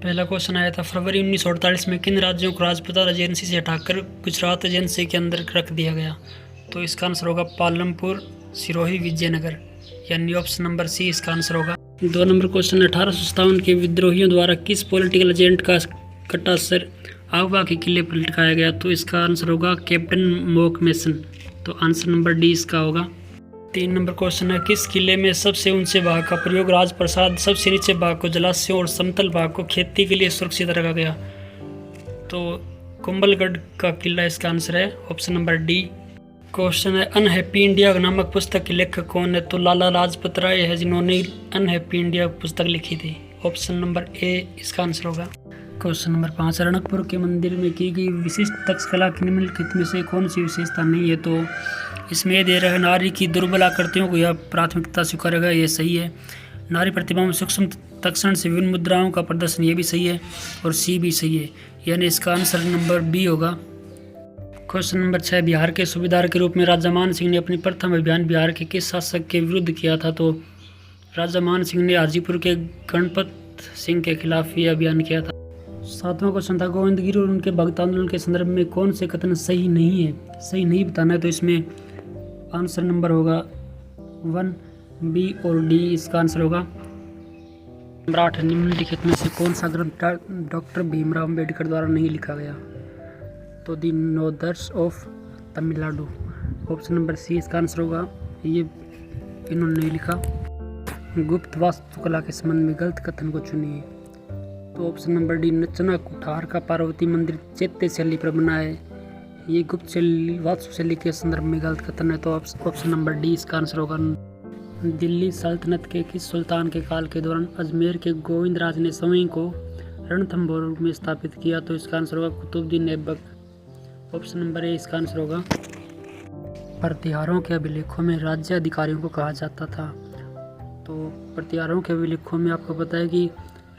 पहला क्वेश्चन आया था, फरवरी 1948 में किन राज्यों को राजप्रताप एजेंसी से हटाकर गुजरात एजेंसी के अंदर रख दिया गया? तो इसका आंसर होगा पालमपुर, सिरोही, विजयनगर, यानी ऑप्शन नंबर सी इसका आंसर होगा। 2 नंबर क्वेश्चन, 1857 के विद्रोहियों द्वारा किस पॉलिटिकल एजेंट का कट्टा सर आगवा के किले पर लटकाया गया? तो इसका आंसर होगा कैप्टन मोक मेसन। तो आंसर नंबर डी इसका होगा। 3 नंबर क्वेश्चन है, किस किले में सबसे ऊंचे भाग का प्रयोग राजप्रसाद, सबसे नीचे भाग को जलाशयों और समतल भाग को खेती के लिए सुरक्षित रखा गया? तो कुंभलगढ़ का किला इसका आंसर है, ऑप्शन नंबर डी। क्वेश्चन है, अनहैप्पी इंडिया नामक पुस्तक के लेखक कौन है? तो लाला लाजपत राय है जिन्होंने अनहैप्पी इंडिया पुस्तक लिखी थी, ऑप्शन नंबर ए इसका आंसर होगा। क्वेश्चन नंबर 5, रणकपुर के मंदिर में की गई विशिष्ट तक्षकला की निम्नलिखित में से कौन सी विशेषता नहीं है? तो इसमें ये दे रहा है, नारी की दुर्बल आकृतियों को यह प्राथमिकता स्वीकार करेगा, ये सही है। नारी प्रतिभा में सूक्ष्म तक्षण से विभिन्न मुद्राओं का प्रदर्शन, ये भी सही है, और सी भी सही है, यानी इसका आंसर नंबर बी होगा। क्वेश्चन नंबर 6, बिहार के सूबेदार के रूप में राजा मान सिंह ने अपनी प्रथम अभियान बिहार के किस शासक के विरुद्ध किया था? तो राजा मान सिंह ने हाजीपुर के गणपत सिंह के खिलाफ ये अभियान किया था। 7वां क्वेश्चन था, गोविंदगिरी और उनके भक्त आंदोलन के संदर्भ में कौन से कथन सही नहीं है? सही नहीं बताना है, तो इसमें आंसर नंबर होगा 1, बी और डी इसका आंसर होगा। नंबर 8, निम्नलिखित में से कौन सा ग्रंथ डॉक्टर भीमराव अम्बेडकर द्वारा नहीं लिखा गया? तो the Nadars of Tamil Nadu, option number C इसका आंसर होगा, ये इन्होंने नहीं लिखा। गुप्त वास्तुकला के संबंध में गलत कथन को चुनिए। तो ऑप्शन नंबर डी, नचना कुठार का पार्वती मंदिर चैत्य शैली पर बना है, ये गुप्त शैली वास्तुशैली के संदर्भ में गलत कथन है, तो ऑप्शन नंबर डी इसका आंसर होगा। दिल्ली सल्तनत के किस सुल्तान के काल के दौरान अजमेर के गोविंद राज ने स्वयं को रणथंभौर में स्थापित किया? तो इसका आंसर होगा Qutubuddin Aibak, option number A इसका आंसर होगा। प्रतिहारों के अभिलेखों में राज्य अधिकारियों को कहा जाता था? तो प्रतिहारों के अभिलेखों में आपको पता है कि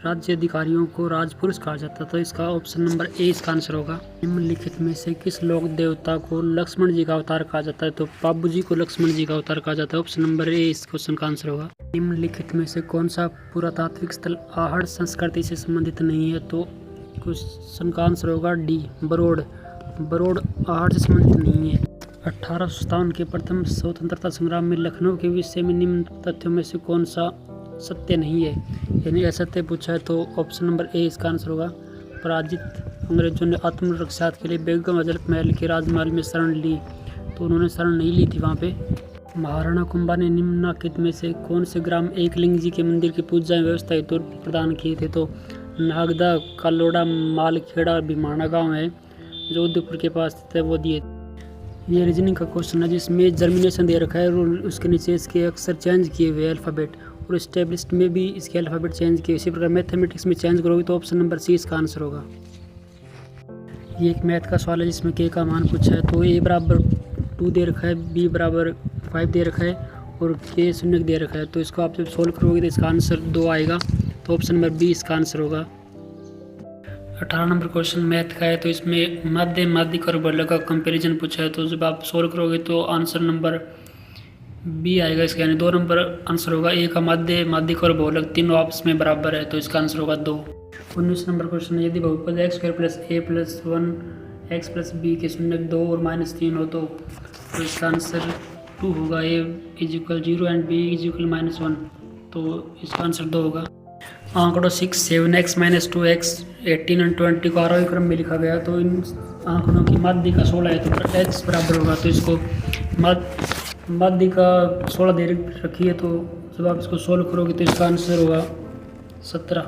राज्य अधिकारियों को राजपुरुष कहा जाता था, इसका ऑप्शन नंबर ए इसका आंसर होगा। निम्नलिखित में से किस लोक देवता को लक्ष्मण जी का अवतार कहा जाता है? तो बाबू जी को लक्ष्मण जी का अवतार कहा जाता है, ऑप्शन नंबर ए इस क्वेश्चन का आंसर होगा। निम्नलिखित में से कौन सा पुरातात्विक स्थल आहड़ संस्कृति से संबंधित नहीं है? तो क्वेश्चन का आंसर होगा डी, बरोड। बरोड आहड़ से संबंधित नहीं है। 1857 के प्रथम स्वतंत्रता संग्राम में लखनऊ के विषय में निम्न तथ्यों में से कौन सा सत्य नहीं है, यानी असत्य पूछा है? तो ऑप्शन नंबर ए इसका आंसर होगा। पराजित अंग्रेजों ने आत्मरक्षा के लिए बेगम अजलत महल के राजमहल में शरण ली, तो उन्होंने शरण नहीं ली थी वहाँ पे। महाराणा कुंभा ने निम्नलिखित में से कौन से ग्राम एकलिंग जी के मंदिर की पूजा व्यवस्था हेतु प्रदान किए थे? तो नागदा, कालोड़ा, मालखेड़ा, भीमाणा गाँव है जो उदयपुर के पास स्थित है, वो दिए। ये रीजनिंग का क्वेश्चन है जिसमें जर्मिनेशन दे रखा है और उसके नीचे इसके अक्सर चेंज किए हुए अल्फ़ाबेट, और स्टेब्लिश्ड में भी इसके अल्फ़ाबेट चेंज किए। इसी प्रकार मैथमेटिक्स में चेंज करोगे तो ऑप्शन नंबर सी इसका आंसर होगा। ये एक मैथ का सवाल है जिसमें के का मान पूछा है, तो ए बराबर 2 दे रखा है, बी बराबर 5 दे रखा है और के 0 दे रखा है, तो इसको आप जब सोल्व करोगे तो इसका आंसर 2 आएगा, तो ऑप्शन नंबर बी इसका आंसर होगा। 18 नंबर क्वेश्चन मैथ का है, तो इसमें माध्य, माध्यिक और वर्ग का कंपैरिजन पूछा है, तो जब आप सोल्व करोगे तो आंसर नंबर बी आएगा इसका, यानी 2 नंबर आंसर होगा। ए का माध्य, माध्यिक और बहुलक तीनों आपस में बराबर है, तो इसका आंसर होगा 2। 19 नंबर क्वेश्चन है, यदि बहुपद x² + a + 1 x + b के शून्य 2 और -3 हो तो इसका आंसर 2 होगा। a = 0 एंड b = -1, तो इसका आंसर 2 होगा। आंकड़ों 6, 7, x - 2x, 18 और 20 को आरोही क्रम में लिखा गया, तो इन आंकड़ों की माध्य का 16 है, तो x बराबर होगा, तो इसको माध्य का 16 दे रखी है, तो जब आप इसको सोल्व करोगे तो इसका आंसर होगा 17।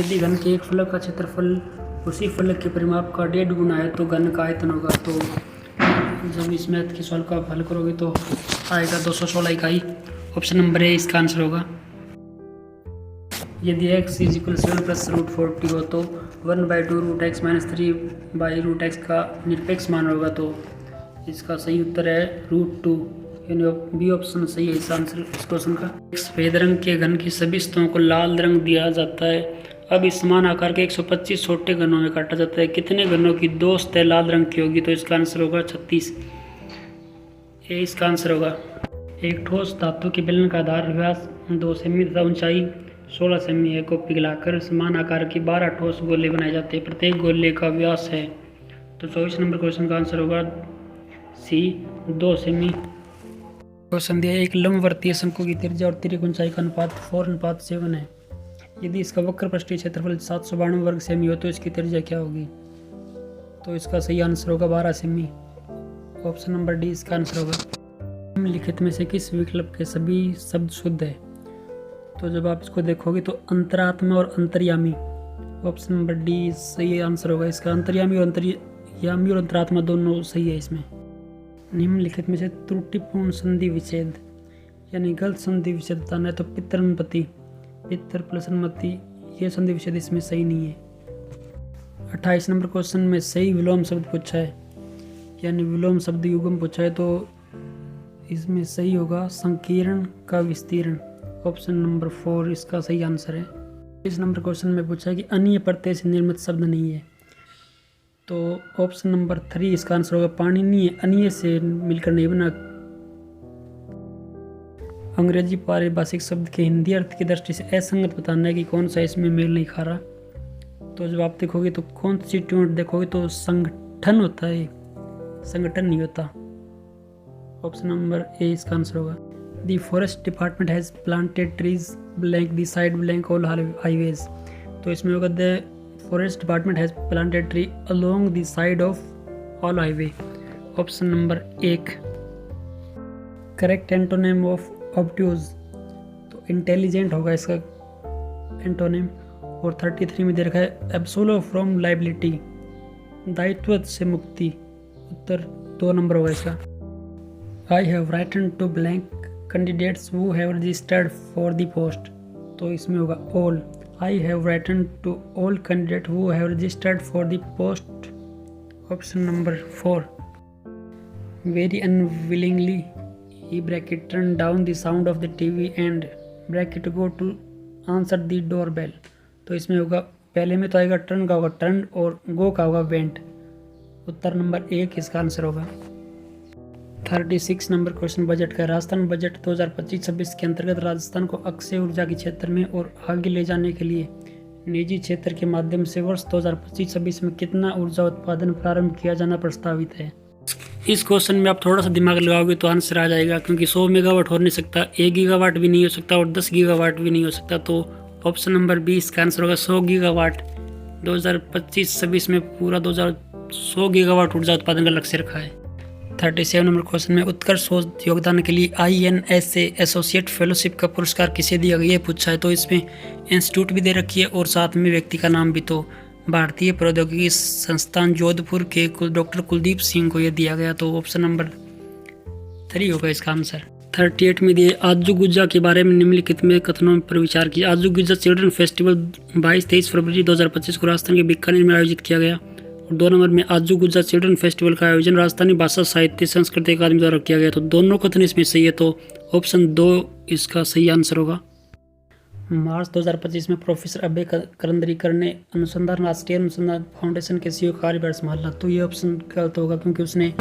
यदि घन के एक फलक का क्षेत्रफल उसी फलक के परिमाप का 1.5 गुना है तो घन का आयतन होगा। तो जब इस मैथ की सॉल्व का हल करोगे तो आएगा 216 इकाई, ऑप्शन नंबर ए इसका आंसर होगा। यदि x = 7 + √40 हो तो 1/2 √x - 3/√x का निरपेक्ष मान होगा, तो इसका सही उत्तर है √2, यानी बी ऑप्शन सही है इस आंसर इस क्वेश्चन का। सफेद रंग के घन की सभी सतहों को लाल रंग दिया जाता है। अब इस समान आकार के 125 छोटे घनों में काटा जाता है, कितने घनों की 2 सतह लाल रंग की होगी? तो इसका आंसर होगा 36, ये इसका आंसर होगा। एक ठोस धातु की बेलन का आधार व्यास 2 सेमी तथा ऊंचाई 16 सेमी है को पिघलाकर समान आकार की 12 ठोस गोले बनाए जाते हैं। प्रत्येक गोले का व्यास है। तो 24 नंबर क्वेश्चन का आंसर होगा सी 2 सेमी। क्वेश्चन दिया एक लंबवर्तीय शंकु की त्रिज्या और तिर्यक ऊंचाई का अनुपात 4:7 है। यदि इसका वक्र पृष्ठीय क्षेत्रफल 792 वर्ग सेमी हो तो इसकी त्रिज्या क्या होगी? तो इसका सही आंसर होगा 12 सेमी। ऑप्शन नंबर डी इसका आंसर होगा। निम्नलिखित में से किस विकल्प के सभी शब्द शुद्ध है? तो जब आप इसको देखोगे तो अंतरात्मा और अंतर्यामी, ऑप्शन नंबर डी सही आंसर होगा इसका। अंतर्यामी और अंतरात्मा दोनों सही है इसमें। निम्नलिखित में से त्रुटिपूर्ण संधि विच्छेद यानी गलत संधि विच्छेद बताना है तो पितरनपति, पितर प्लस अनुमति, ये संधि विच्छेद इसमें सही नहीं है। 28 नंबर क्वेश्चन में सही विलोम शब्द पूछा है यानी विलोम शब्द युग्म पूछा है तो इसमें सही होगा संकीर्ण का विस्तीर्ण, ऑप्शन नंबर 4 इसका सही आंसर है। इस नंबर क्वेश्चन में पूछा है कि अन्य प्रत्यय से निर्मित शब्द नहीं है तो ऑप्शन नंबर 3 इसका आंसर होगा। पाणिनीय अन्य से मिलकर नहीं बना। अंग्रेजी पारिभाषिक शब्द के हिंदी अर्थ की दृष्टि से असंगत बताना है कि कौन सा इसमें मेल नहीं खा रहा। तो जब आप देखोगे तो कॉन्स्टिट्यूएंट देखोगे तो संगठन होता है, संगठन नहीं होता। ऑप्शन नंबर ए इसका आंसर होगा। The forest department has planted trees blank the side blank all highways, तो इसमें होगा the forest department has planted tree along the side of all highway, option number 1। Correct antonym of obtuse तो intelligent होगा इसका antonym. और 33 में दे रखा है एब्सोल्व फ्रॉम लाइबिलिटी, दायित्व से मुक्ति, उत्तर 2 नंबर होगा इसका। I have written to blank candidates who have registered for the post, तो इसमें होगा all. I have written to all candidate who have registered for the post, option number 4। Very unwillingly he bracket turned down the sound of the TV and bracket go to answer the doorbell, तो इसमें होगा पहले में तो आएगा turn का होगा turn और गो का होगा वेंट, उत्तर नंबर 1 इसका आंसर होगा। 36 नंबर क्वेश्चन बजट का। राजस्थान बजट 2025-26 के अंतर्गत राजस्थान को अक्षय ऊर्जा के क्षेत्र में और आगे ले जाने के लिए निजी क्षेत्र के माध्यम से वर्ष 2025-26 में कितना ऊर्जा उत्पादन प्रारंभ किया जाना प्रस्तावित है? इस क्वेश्चन में आप थोड़ा सा दिमाग लगाओगे तो आंसर आ जाएगा, क्योंकि 100 मेगावाट हो नहीं सकता, 1 गीगावाट भी नहीं हो सकता और 10 गीगावाट भी नहीं हो सकता। तो ऑप्शन नंबर 20 का आंसर होगा 100 गीगावाट। 2025-26 में पूरा 100 गीगावाट ऊर्जा उत्पादन का लक्ष्य रखा है। 37 नंबर क्वेश्चन में उत्कर्ष शोध योगदान के लिए INSA एसोसिएट फेलोशिप का पुरस्कार किसे दिया गया पूछा है, तो इसमें इंस्टीट्यूट भी दे रखी है और साथ में व्यक्ति का नाम भी। तो भारतीय प्रौद्योगिकी संस्थान जोधपुर के डॉक्टर कुलदीप सिंह को यह दिया गया, तो ऑप्शन नंबर 3 होगा इसका आंसर। 38 में दिए आजू गुज्जा के बारे में निम्नलिखित में कथनों पर विचार किया। आजू गुज्जा चिल्ड्रन फेस्टिवल 22-23 फरवरी 2025 को राजस्थान के बीकानेर में आयोजित किया गया। और 2 नंबर में आजू गुज्जा चिल्ड्रन फेस्टिवल का आयोजन राजस्थानी भाषा साहित्य संस्कृति अकादमी द्वारा किया गया। तो दोनों कथन इसमें सही है, तो ऑप्शन 2 इसका सही आंसर होगा। मार्च 2025 में प्रोफेसर अभय करंदरीकर ने अनुसंधान राष्ट्रीय अनुसंधान फाउंडेशन के CEO कार्यभार संभाला, तो ये ऑप्शन गलत होगा क्योंकि उसने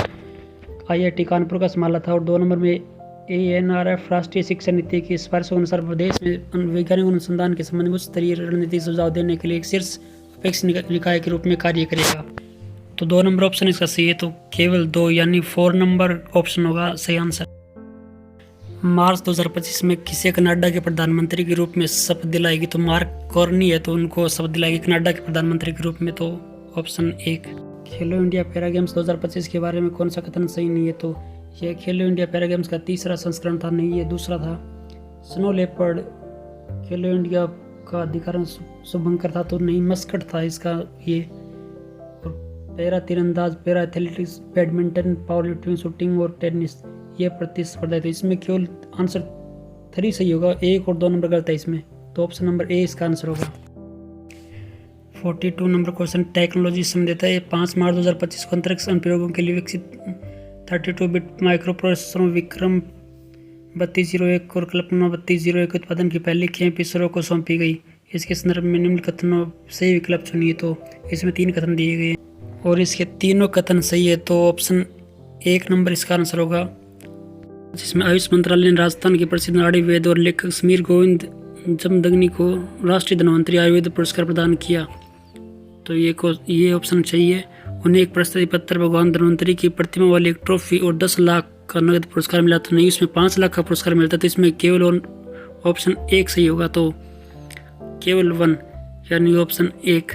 IIT कानपुर का संभाला था। और 2 नंबर में ANRF राष्ट्रीय शिक्षा नीति की सिफारिशों के अनुसार प्रदेश में वैज्ञानिक अनुसंधान के संबंध में उच्च स्तरीय रणनीतिक सुझाव देने के लिए एक शीर्ष अपेक्ष निकाय के रूप में कार्य करेगा। तो 2 नंबर ऑप्शन इसका सही है, तो केवल 2 यानी 4 नंबर ऑप्शन होगा सही आंसर। मार्च 2025 में किसे कनाडा के प्रधानमंत्री के रूप में शपथ दिलाएगी, तो मार्क कॉर्नी है तो उनको शपथ दिलाएगी कनाडा के प्रधानमंत्री के रूप में, तो ऑप्शन 1। खेलो इंडिया पैरा गेम्स 2025 के बारे में कौन सा कथन सही नहीं है, तो यह खेलो इंडिया पैरा गेम्स का 3रा संस्करण था, नहीं ये 2रा था। स्नो लेपर्ड खेलो इंडिया का अधिकारण शुभंकर था, तो नहीं मस्कट था इसका ये। और पैरा तीरंदाज, para athletics, badminton, power lifting, shooting और टेनिस ये प्रतिस्पर्धा है, तो इसमें केवल आंसर 3 सही होगा, 1 और 2 नंबर गलत है इसमें, तो ऑप्शन नंबर ए इसका आंसर होगा। 42 नंबर क्वेश्चन टेक्नोलॉजी संबंधित है। 5 मार्च 2025 को अंतरिक्ष अनुप्रयोगों के लिए विकसित 32 बिट माइक्रो प्रोसेसरों विक्रम 3201 और कल्पना 3201 उत्पादन की पहली खेप इसरो को सौंपी गई। इसके संदर्भ में निम्न कथनों सही विकल्प चुनिए, तो इसमें 3 कथन दिए गए और इसके तीनों कथन सही है, तो ऑप्शन 1 नंबर इसका आंसर होगा। जिसमें आयुष मंत्रालय ने राजस्थान के प्रसिद्ध नाड़ी वेद और लेखक समीर गोविंद जमदग्नि को राष्ट्रीय धन्वंतरी आयुर्वेद पुरस्कार प्रदान किया? तो ये ऑप्शन सही है। उन्हें एक प्रशस्ति पत्र, भगवान धन्वंतरी की प्रतिमा वाली एक ट्रॉफी और 10 लाख का नगद पुरस्कार मिला। तो नहीं, इसमें 5 लाख का पुरस्कार मिलता। तो इसमें केवल ऑप्शन 1 सही होगा, तो केवल 1 यानी ऑप्शन 1।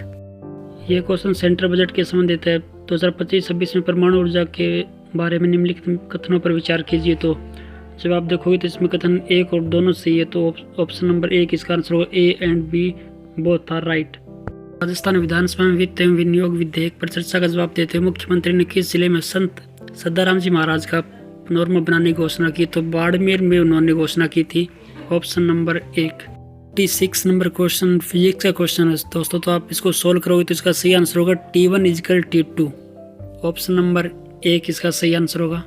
ये क्वेश्चन सेंट्रल बजट के संबंधित है। 2025-26 में परमाणु ऊर्जा के बारे में निम्नलिखित कथनों पर विचार कीजिए। तो जब आप देखोगे तो इसमें कथन 1 और दोनों सही है, तो ऑप्शन नंबर 1 इसका आंसर होगा। A and B both are right. Rajasthan विधानसभा में वित्त एवं विनियोग विधेयक पर चर्चा का जवाब देते हुए मुख्यमंत्री ने किस जिले में संत सदाराम जी महाराज का नॉर्मा बनाने की घोषणा की? तो बाड़मेर में उन्होंने घोषणा की थी। Option number 1। 26 number question physics का क्वेश्चन है दोस्तों, तो आप इसको सोल्व करोगे तो इसका सही आंसर होगा T1 = T2। ऑप्शन नंबर 1 इसका सही आंसर होगा।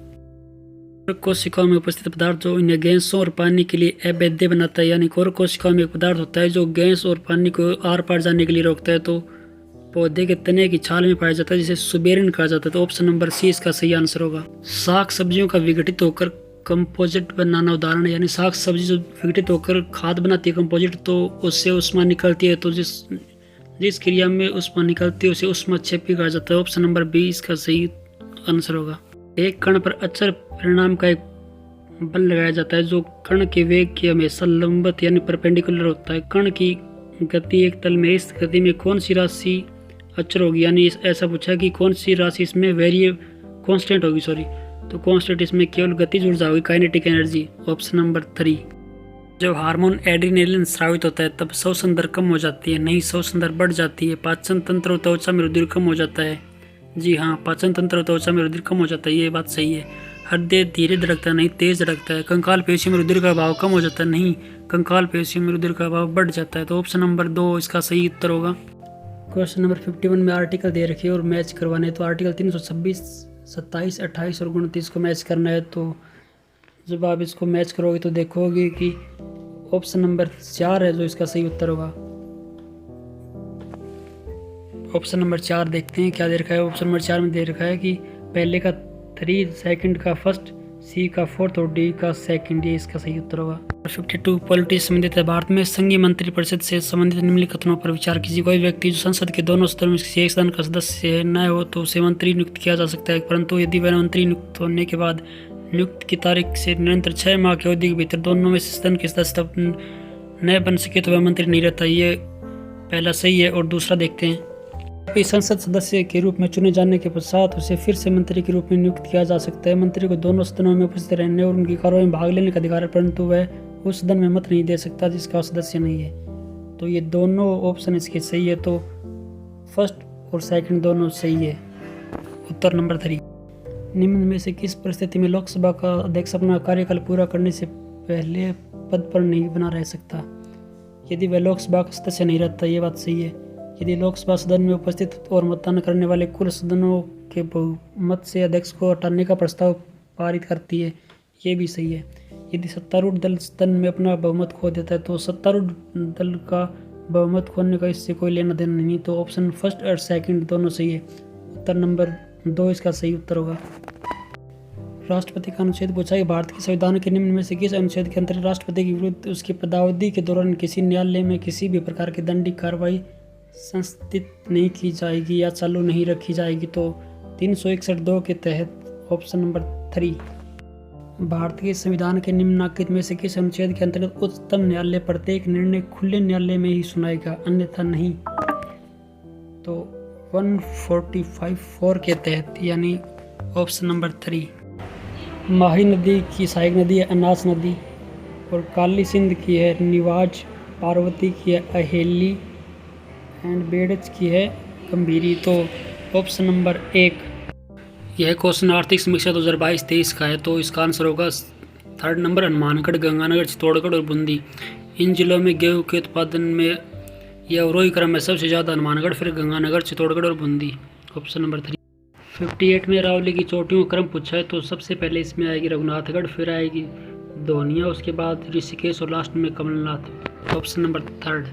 कोशिकाओं में उपस्थित पदार्थ जो इन्हें गैसों और पानी के लिए अवैध बनाता है, यानी कोर कोशिकाओं में एक पदार्थ होता है जो गैस और पानी को आर पार जाने के लिए रोकता है, तो पौधे के तने की छाल में पाया जाता है, जिसे सुबेरिन कहा जाता है। तो ऑप्शन नंबर सी इसका सही आंसर होगा। साग सब्जियों का विघटित होकर कंपोजिट बनाना उदाहरण, यानी साग सब्जी जो विघटित होकर खाद बनाती है कंपोजिट, तो उससे उष्मा निकलती है। तो जिस क्रिया में उष्मा निकलती है उसे ऊष्माक्षेपी कहा जाता है। ऑप्शन नंबर बी इसका सही आंसर होगा। एक कण पर अचर परिणाम का एक बल लगाया जाता है जो कण के वेग के हमेशा लंबवत यानी परपेंडिकुलर होता है। कण की गति एक तल में, इस गति में कौन सी राशि अचर होगी, यानी ऐसा पूछा कि कौन सी राशि इसमें कांस्टेंट होगी, तो कांस्टेंट इसमें केवल गतिज ऊर्जा होगी, काइनेटिक एनर्जी। Option number 3। जब हार्मोन एड्रीनलिन स्रावित होता है तब श्वसन दर कम हो जाती है? नहीं, श्वसन दर बढ़ जाती है। पाचन तंत्र और त्वचा में रुधिर कम हो जाता है? जी हाँ, पाचन तंत्र और त्वचा में रुधिर कम हो जाता है, ये बात सही है। हृदय धीरे धड़कता है? नहीं, तेज धड़कता है। कंकाल पेशियों में रुधिर का भाव कम हो जाता है? नहीं, कंकाल पेशियों में रुधिर का भाव बढ़ जाता है। तो ऑप्शन नंबर 2 इसका सही उत्तर होगा। क्वेश्चन नंबर 51 में आर्टिकल दे रखे और मैच करवाने, तो आर्टिकल 326, 27, 28 और 29 को मैच करना है। तो जब आप इसको मैच करोगे तो देखोगे कि ऑप्शन नंबर 4 है जो इसका सही उत्तर होगा। ऑप्शन नंबर 4 देखते हैं क्या दे रखा है। ऑप्शन नंबर 4 में दे रखा है कि पहले का 3, सेकंड का फर्स्ट, सी का 4th और डी का सेकंड, ये इसका सही उत्तर होगा। 52 पॉलिटी से संबंधित है। भारत में संघीय मंत्रिपरिषद से संबंधित निम्नलिखित कथनों पर विचार कीजिए। कोई व्यक्ति जो संसद के दोनों सदनों में किसी एक सदन का सदस्य न हो तो उसे मंत्री नियुक्त किया जा सकता है, परंतु यदि वह मंत्री नियुक्त होने के बाद नियुक्त की तारीख से निरंतर 6 माह की अवधि के भीतर दोनों में से सदन के सदस्य न बन सके तो वह मंत्री नहीं रहता। ये पहला सही है। और दूसरा देखते हैं। संसद सदस्य के रूप में चुने जाने के पश्चात उसे फिर से मंत्री के रूप में नियुक्त किया जा सकता है। मंत्री को दोनों सदनों में उपस्थित रहने और उनकी कार्रवाई में भाग लेने का अधिकार है, परंतु वह उस सदन में मत नहीं दे सकता जिसका सदस्य नहीं है। तो ये दोनों ऑप्शन इसके सही है। तो फर्स्ट और सेकंड दोनों सही है। उत्तर नंबर 3। निम्न में से किस परिस्थिति में लोकसभा का अध्यक्ष अपना कार्यकाल पूरा करने से पहले पद पर नहीं बना रह सकता? यदि वह लोकसभा का सदस्य नहीं रहता, ये बात सही है। यदि लोकसभा सदन में उपस्थित और मतदान करने वाले कुल सदनों के बहुमत से अध्यक्ष को हटाने का प्रस्ताव पारित करती है, ये भी सही है। यदि सत्तारूढ़ दल सदन में अपना बहुमत खो देता है तो सत्तारूढ़ दल का बहुमत खोने का इससे कोई लेना देना नहीं। तो ऑप्शन फर्स्ट और सेकंड दोनों सही है। उत्तर नंबर 2 इसका सही उत्तर होगा। राष्ट्रपति का अनुच्छेद पूछा कि भारत के संविधान के निम्न में से किस अनुच्छेद के अंतर्गत राष्ट्रपति के विरुद्ध उसकी पदावधि के दौरान किसी न्यायालय में किसी भी प्रकार की दंडिक कार्रवाई संस्थित नहीं की जाएगी या चालू नहीं रखी जाएगी? तो 361(2) के तहत ऑप्शन नंबर 3। भारतीय संविधान के निम्नलिखित में से किस अनुच्छेद के अंतर्गत उच्चतम न्यायालय प्रत्येक निर्णय खुले न्यायालय में ही सुनाएगा, अन्यथा नहीं? तो 145(4) के तहत, यानी ऑप्शन नंबर 3। माही नदी की सहायक नदी है अनास नदी, और काली सिंध की है निवाज, पार्वती की है अहेली एंड बेड़च की है गंभीरी। तो ऑप्शन नंबर 1। यह क्वेश्चन आर्थिक समीक्षा 2022-23 का है, तो इसका आंसर होगा 3rd नंबर हनुमानगढ़, गंगानगर, चित्तौड़गढ़ और बूंदी। इन जिलों में गेहूं के उत्पादन में यह अवरोही क्रम में सबसे ज़्यादा हनुमानगढ़, फिर गंगानगर, चित्तौड़गढ़ और बूंदी। Option number 3। 58 में अरावली की चोटियों का क्रम पूछा है, तो सबसे पहले इसमें आएगी रघुनाथगढ़, फिर आएगी दोनिया, उसके बाद ऋषिकेश और लास्ट में Kamal Nath. Option number 3rd।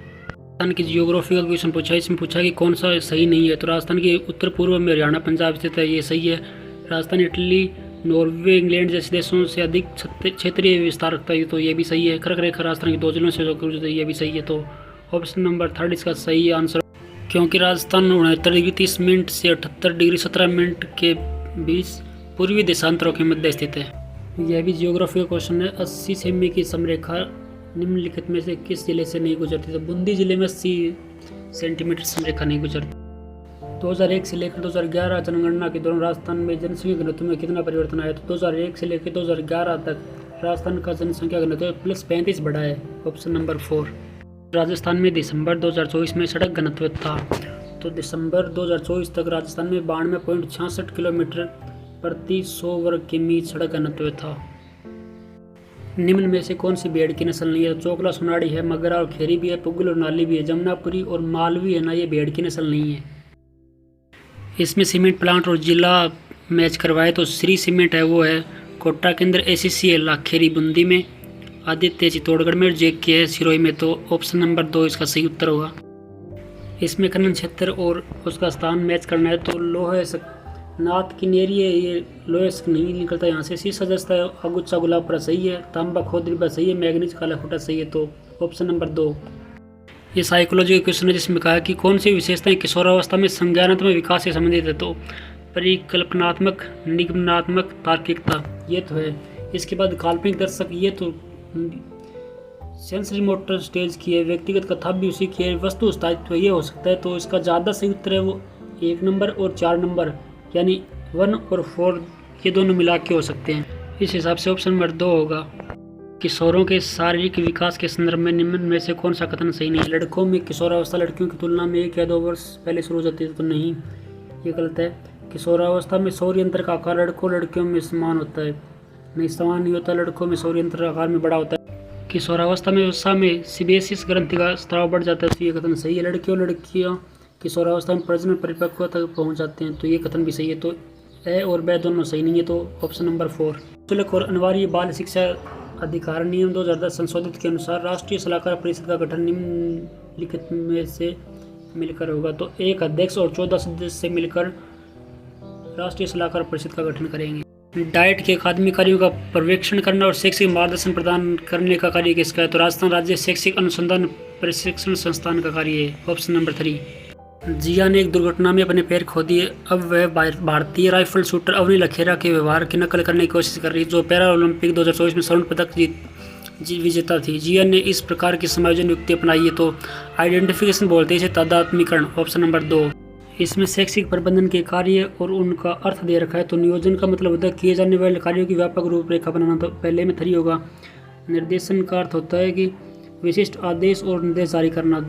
Rajasthan की जियोग्राफिकल क्वेश्चन पूछा है, इसमें पूछा कि कौन सा सही नहीं है। तो राजस्थान के उत्तर पूर्व में हरियाणा पंजाब स्थित है, ये सही है। राजस्थान इटली नॉर्वे इंग्लैंड जैसे देशों से अधिक क्षेत्रीय विस्तार रखता है, तो ये भी सही है। कर्क रेखा राजस्थान की 2 जिलों से जो ये भी सही है। तो ऑप्शन नंबर 3 इसका सही आंसर, क्योंकि राजस्थान 69 डिग्री 30 मिनट से 78 डिग्री 17 मिनट के बीच पूर्वी देशांतरों के मध्य स्थित है। यह भी जियोग्राफी का क्वेश्चन है। 80 सेमी की समरेखा निम्नलिखित में से किस जिले से नहीं गुजरती? तो बूंदी जिले में 80 सेंटीमीटर समरेखा नहीं गुजरती। 2001 से लेकर 2011 जनगणना के दौरान राजस्थान में जनसंख्या घनत्व में कितना परिवर्तन आया? तो 2001 से लेकर 2011 तक राजस्थान का जनसंख्या घनत्व +35 बढ़ा है। Option number 4। राजस्थान में दिसंबर 2024 में सड़क घनत्व था, तो दिसंबर 2024 तक राजस्थान में 92.66 किलोमीटर प्रति 100 वर्ग किमी सड़क घनत्व था। निम्न में से कौन सी भेड़ की नस्ल नहीं है? चोकला, सोनाड़ी है, मगरा और खेरी भी है, पुगल और नाली भी है, जमुनापुरी और मालवी है ना, ये भेड़ की नस्ल नहीं है। इसमें सीमेंट प्लांट और जिला मैच करवाए तो श्री सीमेंट है, वो है कोटा के अंदर, ACC लाखेरी बूंदी में, आदित्य चित्तौड़गढ़ में और JK है सिरोही में। तो ऑप्शन नंबर 2 इसका सही उत्तर होगा। इसमें खनन क्षेत्र और उसका स्थान मैच करना है, तो लोहे नाथ की नेरी है, ये लोहे से नहीं निकलता यहाँ से। शीशा जस्ता है, अगुच्चा गुलाबपुरा सही है, तांबा खोदरीबा सही है, मैग्नीज काला खोटा सही है। तो ऑप्शन नंबर 2। ये साइकोलॉजी का क्वेश्चन है, जिसमें कहा कि कौन सी विशेषताएं किशोरावस्था में संज्ञानात्मक विकास से संबंधित है? तो परिकल्पनात्मक, निगमनात्मक, तार्किकता, ये तो है। इसके बाद काल्पनिक दर्शक, ये तो सेंसरी मोटर स्टेज की है, व्यक्तिगत कथा भी उसी की है, वस्तु स्थायित्व ये हो सकता है। तो इसका ज़्यादा सही उत्तर है वो 1 नंबर और 4 नंबर, यानी 1 और 4 ये दोनों मिला के हो सकते हैं। इस हिसाब से ऑप्शन नंबर 2 होगा। किशोरों के शारीरिक विकास के संदर्भ में निम्न में से कौन सा कथन सही नहीं है? लड़कों में किशोरावस्था लड़कियों की तुलना में 1 या 2 वर्ष पहले शुरू हो जाती है, तो नहीं, ये गलत है। किशोरावस्था में सौर यंत्र का आकार लड़कियों में समान होता है, नहीं समान नहीं होता, लड़कों में सौर यंत्र आकार में बड़ा होता है। किशोरावस्था में वसा में सीबेसिस ग्रंथि का स्राव बढ़ जाता है, तो ये कथन सही है। लड़कियाँ किशोरावस्था में प्रजनन परिपक्वता तक पहुँच जाते हैं, तो ये कथन भी सही है। तो ए और ब दोनों सही नहीं है, तो ऑप्शन नंबर 4। शुल्क और अनिवार्य बाल शिक्षा अधिकार नियम 2010 संशोधित के अनुसार राष्ट्रीय सलाहकार परिषद का गठन निम्नलिखित में से मिलकर होगा। तो 1 अध्यक्ष और 14 सदस्य से मिलकर राष्ट्रीय सलाहकार परिषद का गठन करेंगे। डाइट के अकादमिक कार्यों का पर्यवेक्षण करना और शैक्षिक मार्गदर्शन प्रदान करने का कार्य किसका है? तो राजस्थान राज्य शैक्षिक अनुसंधान प्रशिक्षण संस्थान का कार्य है। Option number 3। जिया ने एक दुर्घटना में अपने पैर खो दिए, अब वह भारतीय राइफल शूटर अवनी लखेरा के व्यवहार की नकल करने की कोशिश कर रही, जो पैरा ओलंपिक 2024 में स्वर्ण पदक विजेता थी। जिया ने इस प्रकार की समायोजन युक्ति अपनाई है, तो आइडेंटिफिकेशन बोलते हैं इसे, तादात्मीकरण। Option number 2। इसमें शैक्षिक प्रबंधन के कार्य और उनका अर्थ दे रखा है, तो नियोजन का मतलब होता है किए जाने वाले कार्यों की व्यापक रूपरेखा बनाना, तो पहले में 3 होगा। निर्देशन का अर्थ होता है कि विशिष्ट आदेश और निर्देश जारी करना,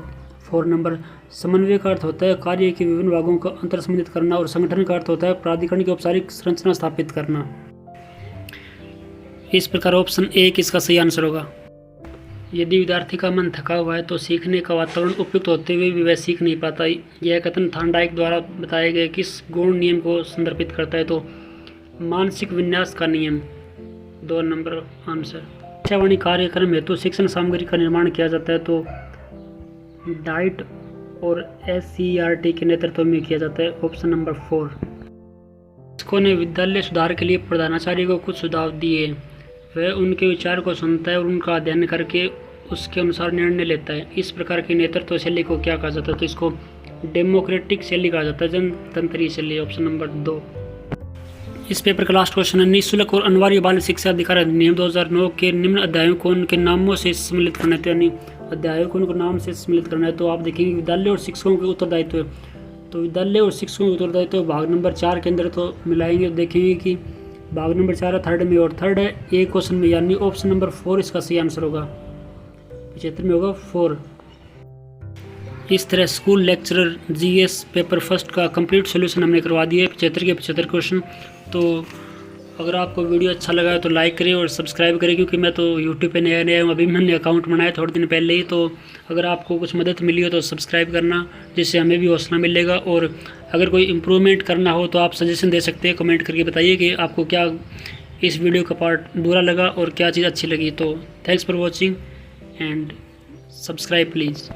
4 नंबर। समन्वय का अर्थ होता है कार्य के विभिन्न भागों का अंतर संबंधित करना, और संगठन का अर्थ होता है प्राधिकरण की औपचारिक संरचना स्थापित करना। इस प्रकार ऑप्शन 1 इसका सही आंसर होगा। यदि विद्यार्थी का मन थका हुआ है तो सीखने का वातावरण उपयुक्त होते हुए भी वह सीख नहीं पाता, यह कथन थार्नडाइक द्वारा बताए गए किस गौण नियम को संदर्भित करता है? तो मानसिक विन्यास का नियम, 2 नंबर आंसर। शिक्षावाणी कार्यक्रम हेतु शिक्षण सामग्री का निर्माण किया जाता है, तो डाइट और SCERT के नेतृत्व में किया जाता है। Option number 4। शिक्षकों ने विद्यालय सुधार के लिए प्रधानाचार्य को कुछ सुझाव दिए, वह उनके विचार को सुनता है और उनका अध्ययन करके उसके अनुसार निर्णय लेता है। इस प्रकार की नेतृत्व शैली को क्या कहा जाता है? तो इसको डेमोक्रेटिक शैली कहा जाता है, जनतंत्रीय शैली। Option number 2। इस पेपर का लास्ट क्वेश्चन है, निःशुल्क और अनिवार्य बाल शिक्षा अधिकार अधिनियम 2009 के निम्न अध्यायों को उनके नामों से सम्मिलित करना है, यानी अध्यायों को उनको नाम से सम्मिलित करना है। तो आप देखेंगे विद्यालय और शिक्षकों के उत्तरदायित्व, तो विद्यालय और शिक्षकों के उत्तरदायित्व भाग नंबर 4 के अंदर तो मिलाएंगे, देखेंगे कि भाग नंबर 4 है थर्ड में, और थर्ड है ए क्वेश्चन में, यानी ऑप्शन नंबर 4 इसका सही आंसर होगा। 75 में होगा 4। इस तरह school lecturer GS paper first का कंप्लीट सॉल्यूशन हमने करवा दिया है, 75 के 75 क्वेश्चन। तो अगर आपको वीडियो अच्छा लगा है तो लाइक करें और सब्सक्राइब करें, क्योंकि मैं तो यूट्यूब पे नया हूँ, अभी मैंने अकाउंट बनाया थोड़े दिन पहले ही। तो अगर आपको कुछ मदद मिली हो तो सब्सक्राइब करना, जिससे हमें भी हौसला मिलेगा। और अगर कोई इम्प्रूवमेंट करना हो तो आप सजेशन दे सकते हैं, कमेंट करके बताइए कि आपको क्या इस वीडियो का पार्ट बुरा लगा और क्या चीज़ अच्छी लगी। तो thanks for watching and subscribe please.